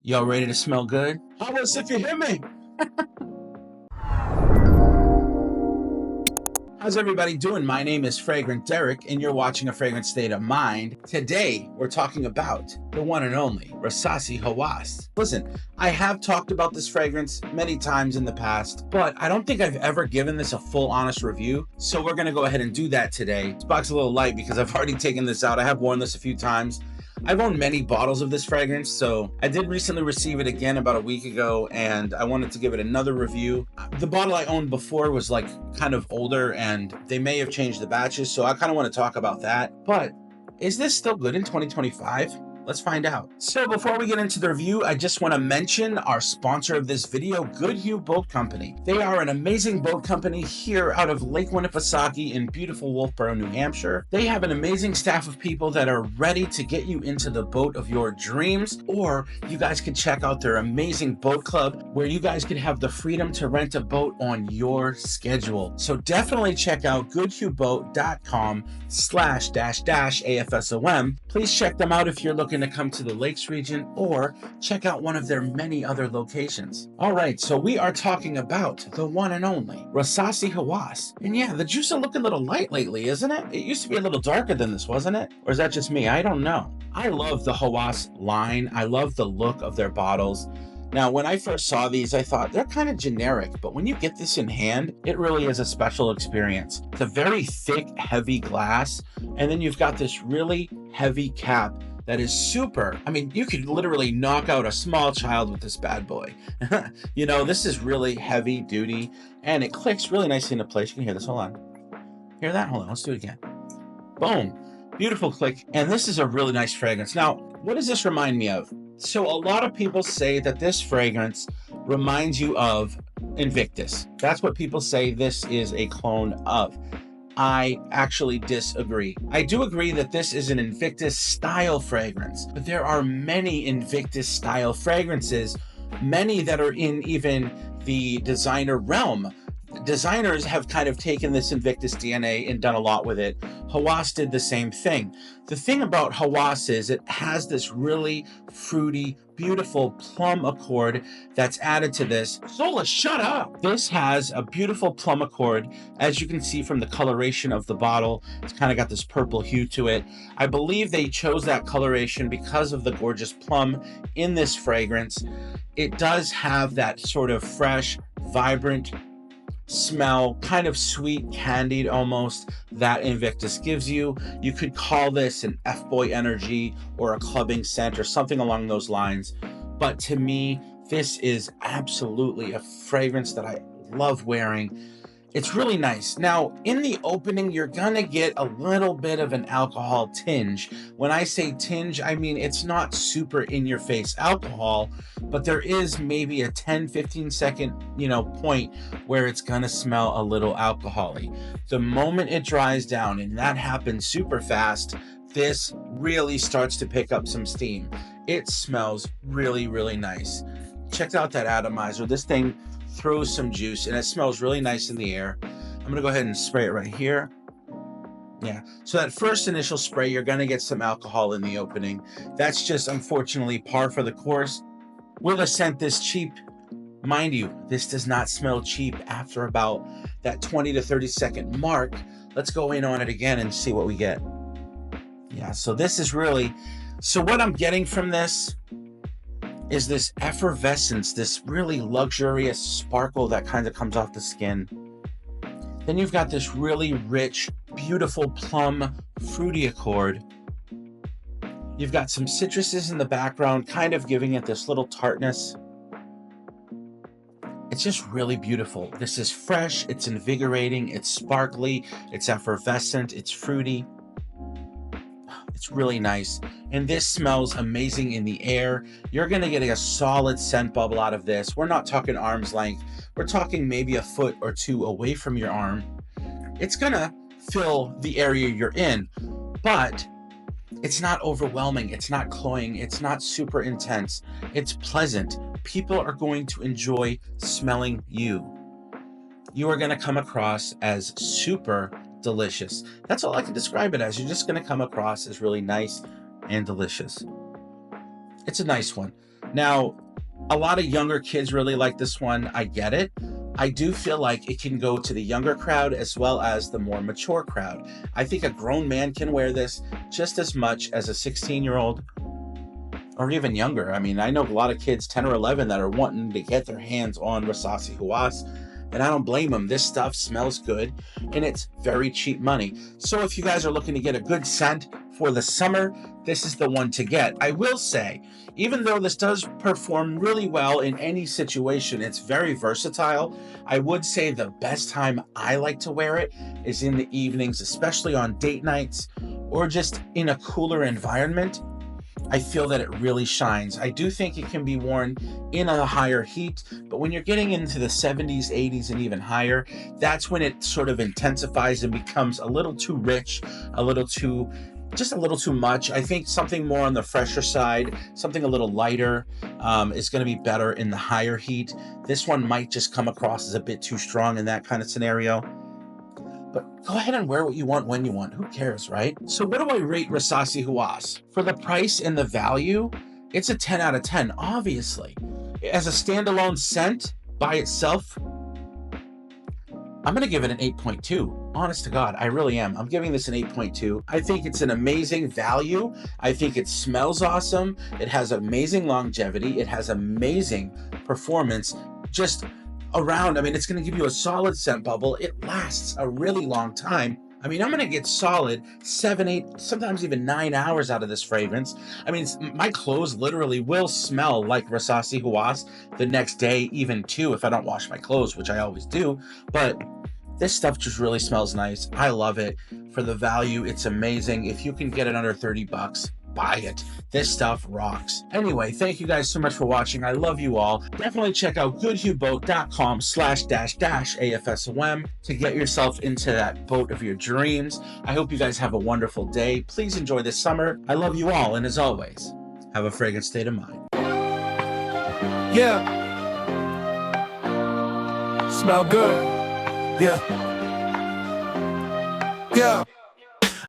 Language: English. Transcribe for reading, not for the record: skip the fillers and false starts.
Y'all ready to smell good? Hawas if you hear me. How's everybody doing? My name is Fragrant Derek, and you're watching A Fragrant State of Mind. Today, we're talking about the one and only Rasasi Hawas. Listen, I have talked about this fragrance many times in the past, but I don't think I've ever given this a full honest review, so we're gonna go ahead and do that today. This box is a little light because I've already taken this out. I have worn this a few times. I've owned many bottles of this fragrance, so I did recently receive it again about a week ago, and I wanted to give it another review. The bottle I owned before was like kind of older, and they may have changed the batches, so I kind of want to talk about that. But is this still good in 2025? Let's find out. So before we get into the review, I just want to mention our sponsor of this video, Goodhue Boat Company. They are an amazing boat company here out of Lake Winnipesaukee in beautiful Wolfboro, New Hampshire. They have an amazing staff of people that are ready to get you into the boat of your dreams, or you guys can check out their amazing boat club where you guys can have the freedom to rent a boat on your schedule. So definitely check out goodhueboat.com/AFSOM. Please check them out if you're looking to come to the Lakes region, or check out one of their many other locations. All right, so we are talking about the one and only Rasasi Hawas. And yeah, the juice are looking a little light lately, isn't it? It used to be a little darker than this, wasn't it? Or is that just me? I don't know. I love the Hawas line. I love the look of their bottles. Now, when I first saw these, I thought they're kind of generic, but when you get this in hand, it really is a special experience. It's a very thick, heavy glass, and then you've got this really heavy cap that is super. I mean, you could literally knock out a small child with this bad boy. You know, this is really heavy duty, and it clicks really nicely into place. You can hear this, hold on. Hear that? Hold on, let's do it again. Boom, beautiful click, and this is a really nice fragrance. Now, what does this remind me of? So a lot of people say that this fragrance reminds you of Invictus. That's what people say this is a clone of. I actually disagree. I do agree that this is an Invictus style fragrance, but there are many Invictus style fragrances, many that are in even the designer realm. Designers have kind of taken this Invictus DNA and done a lot with it. Hawas did the same thing. The thing about Hawas is it has this really fruity, beautiful plum accord that's added to this. Zola, shut up! This has a beautiful plum accord, as you can see from the coloration of the bottle. It's kind of got this purple hue to it. I believe they chose that coloration because of the gorgeous plum in this fragrance. It does have that sort of fresh, vibrant smell, kind of sweet, candied almost, that Invictus gives you. You could call this an F-boy energy or a clubbing scent or something along those lines. But to me, this is absolutely a fragrance that I love wearing. It's really nice. Now, in the opening, you're gonna get a little bit of an alcohol tinge. When I say tinge, I mean it's not super in-your-face alcohol, but there is maybe a 10-15 second, point where it's gonna smell a little alcohol-y. The moment it dries down, and that happens super fast, this really starts to pick up some steam. It smells really, really nice. Check out that atomizer. This thing throws some juice, and it smells really nice in the air. I'm gonna go ahead and spray it right here. Yeah, so that first initial spray, you're gonna get some alcohol in the opening. That's just unfortunately par for the course with a scent this cheap. Mind you, this does not smell cheap after about that 20 to 30 second mark. Let's go in on it again and see what we get. Yeah, so this is really, so what I'm getting from this is this effervescence, this really luxurious sparkle that kind of comes off the skin. Then you've got this really rich, beautiful plum, fruity accord. You've got some citruses in the background, kind of giving it this little tartness. It's just really beautiful. This is fresh, it's invigorating, it's sparkly, it's effervescent, it's fruity. It's really nice, and this smells amazing in the air. You're gonna get a solid scent bubble out of this. We're not talking arm's length. We're talking maybe a foot or two away from your arm. It's gonna fill the area you're in, but it's not overwhelming. It's not cloying. It's not super intense. It's pleasant. People are going to enjoy smelling you. You are gonna come across as super delicious. That's all I can describe it as. You're just going to come across as really nice and delicious. It's a nice one. Now, a lot of younger kids really like this one. I get it. I do feel like it can go to the younger crowd as well as the more mature crowd. I think a grown man can wear this just as much as a 16-year-old or even younger. I mean, I know a lot of kids, 10 or 11, that are wanting to get their hands on Rasasi Hawas, and I don't blame them. This stuff smells good, and it's very cheap money. So if you guys are looking to get a good scent for the summer, this is the one to get. I will say, even though this does perform really well in any situation, it's very versatile. I would say the best time I like to wear it is in the evenings, especially on date nights or just in a cooler environment. I feel that it really shines. I do think it can be worn in a higher heat, but when you're getting into the 70s, 80s, and even higher, that's when it sort of intensifies and becomes a little too rich, just a little too much. I think something more on the fresher side, something a little lighter, is going to be better in the higher heat. This one might just come across as a bit too strong in that kind of scenario. But go ahead and wear what you want when you want. Who cares, right? So what do I rate Rasasi Hawas? For the price and the value, it's a 10 out of 10, obviously. As a standalone scent by itself, I'm going to give it an 8.2. Honest to God, I really am. I'm giving this an 8.2. I think it's an amazing value. I think it smells awesome. It has amazing longevity. It has amazing performance. Just around, I mean, it's going to give you a solid scent bubble. It lasts a really long time. I mean, I'm going to get solid 7, 8, sometimes even 9 hours out of this fragrance. I mean, my clothes literally will smell like Rasasi Hawas the next day, even too, if I don't wash my clothes, which I always do. But this stuff just really smells nice. I love it. For the value, it's amazing. If you can get it under 30 bucks, buy it. This stuff rocks. Anyway, thank you guys so much for watching. I love you all. Definitely check out goodhuboat.com/-AFSOM to get yourself into that boat of your dreams. I hope you guys have a wonderful day. Please enjoy this summer. I love you all, and as always, have a fragrant state of mind. Yeah. Smell good. Yeah. Yeah.